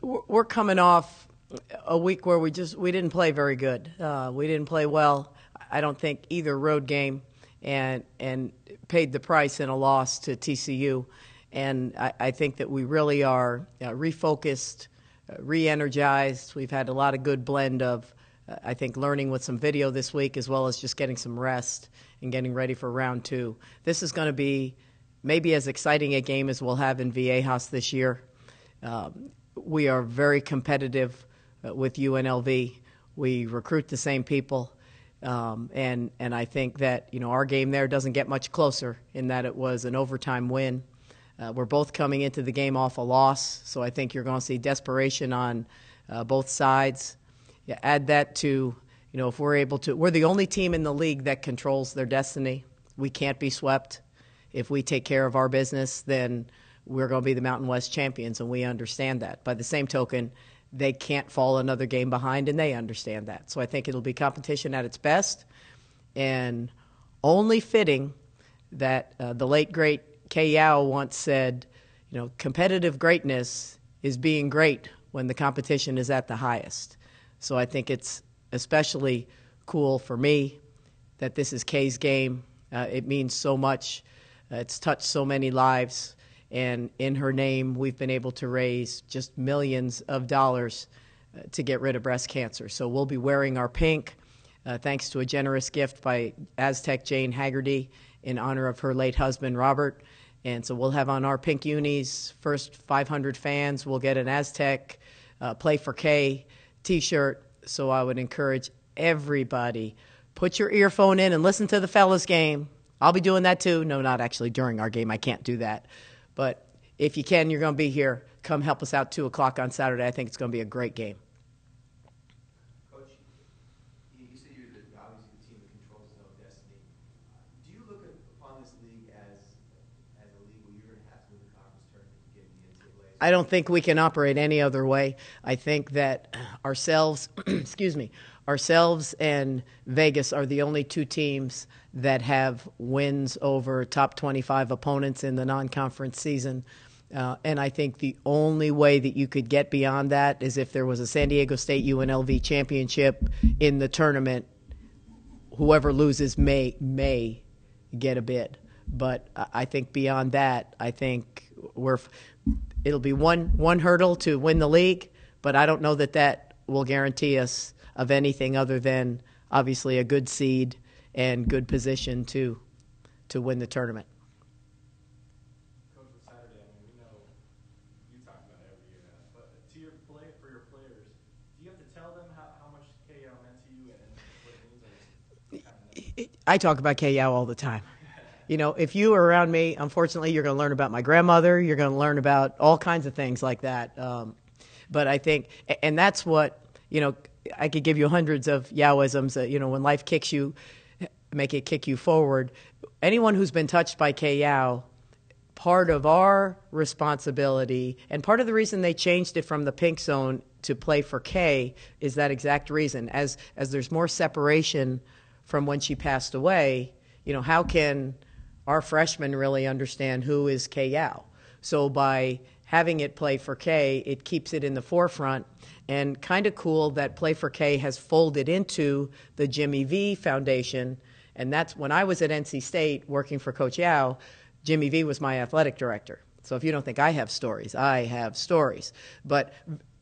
we're coming off a week where we didn't play very good. We didn't play well. I don't think either road game, and paid the price in a loss to TCU. And I think that we really are refocused, re-energized. We've had a lot of good blend of, I think, learning with some video this week, as well as just getting some rest and getting ready for round 2. This is going to be maybe as exciting a game as we'll have in Viejas this year. We are very competitive with UNLV. We recruit the same people. And I think that, our game there doesn't get much closer in that it was an overtime win. We're both coming into the game off a loss, so I think you're going to see desperation on both sides. Yeah, add that to, if we're able to, we're the only team in the league that controls their destiny. We can't be swept. If we take care of our business, then we're going to be the Mountain West champions, and we understand that. By the same token, they can't fall another game behind, and they understand that. So I think it'll be competition at its best, and only fitting that the late, great Kay Yao once said, competitive greatness is being great when the competition is at the highest. So I think it's especially cool for me that this is Kay's game. It means so much. It's touched so many lives. And in her name, we've been able to raise just millions of dollars to get rid of breast cancer. So we'll be wearing our pink, thanks to a generous gift by Aztec Jane Haggerty in honor of her late husband, Robert. And so we'll have on our pink unis, first 500 fans will get an Aztec Play for K t-shirt. So I would encourage everybody, put your earphone in and listen to the fellas game. I'll be doing that too. No, not actually during our game. I can't do that. But if you can, you're going to be here. Come help us out 2 o'clock on Saturday. I think it's going to be a great game. Coach, you said you're obviously the team that controls its own destiny. Do you look upon this league as a league where you're going to have to win the conference tournament to get in the NCAA? I don't think we can operate any other way. I think that ourselves, ourselves and Vegas are the only 2 teams that have wins over top 25 opponents in the non-conference season. And I think the only way that you could get beyond that is if there was a San Diego State UNLV championship in the tournament. Whoever loses may get a bid. But I think beyond that, I think it'll be one hurdle to win the league, but I don't know that will guarantee us of anything other than obviously a good seed and good position to win the tournament. Coach, with Saturday, we know you talk about it every year, but for your players, do you have to tell them how much KO meant to you and what it means? Or just kind of I talk about KO all the time. If you are around me, unfortunately, you're going to learn about my grandmother. You're going to learn about all kinds of things like that. But I think, and that's what, I could give you hundreds of Yaoisms. When life kicks you, make it kick you forward. Anyone who's been touched by Kay Yao, part of our responsibility, and part of the reason they changed it from the pink zone to Play for Kay is that exact reason. As there's more separation from when she passed away, how can our freshmen really understand who is Kay Yao? So by having it Play for K, it keeps it in the forefront. And kind of cool that Play for K has folded into the Jimmy V Foundation. And that's when I was at NC State working for Coach Yao, Jimmy V was my athletic director. So if you don't think I have stories, I have stories. But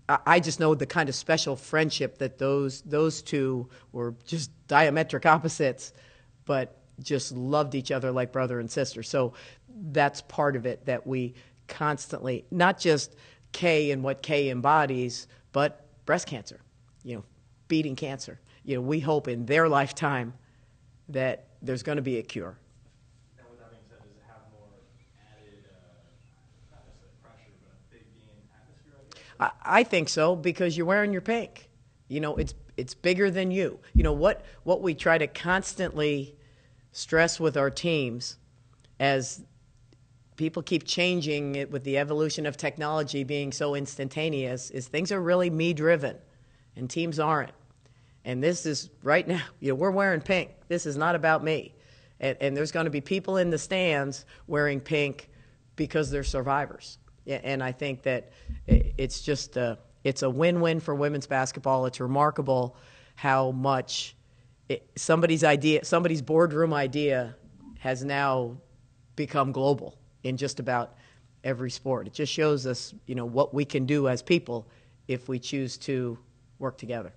I just know the kind of special friendship that those 2 were just diametric opposites, but just loved each other like brother and sister. So that's part of it, that we constantly, not just K and what K embodies, but breast cancer, beating cancer. We hope in their lifetime that there's going to be a cure. And with that being said, does it have more added, not necessarily pressure, but a big game atmosphere, I guess? I think so, because you're wearing your pink. It's bigger than you. What we try to constantly stress with our teams, as people keep changing it with the evolution of technology being so instantaneous, is things are really me-driven, and teams aren't. And this is right now, we're wearing pink. This is not about me. And there's going to be people in the stands wearing pink because they're survivors. And I think that it's just It's a win-win for women's basketball. It's remarkable how much somebody's boardroom idea has now become global in just about every sport. It just shows us, what we can do as people if we choose to work together.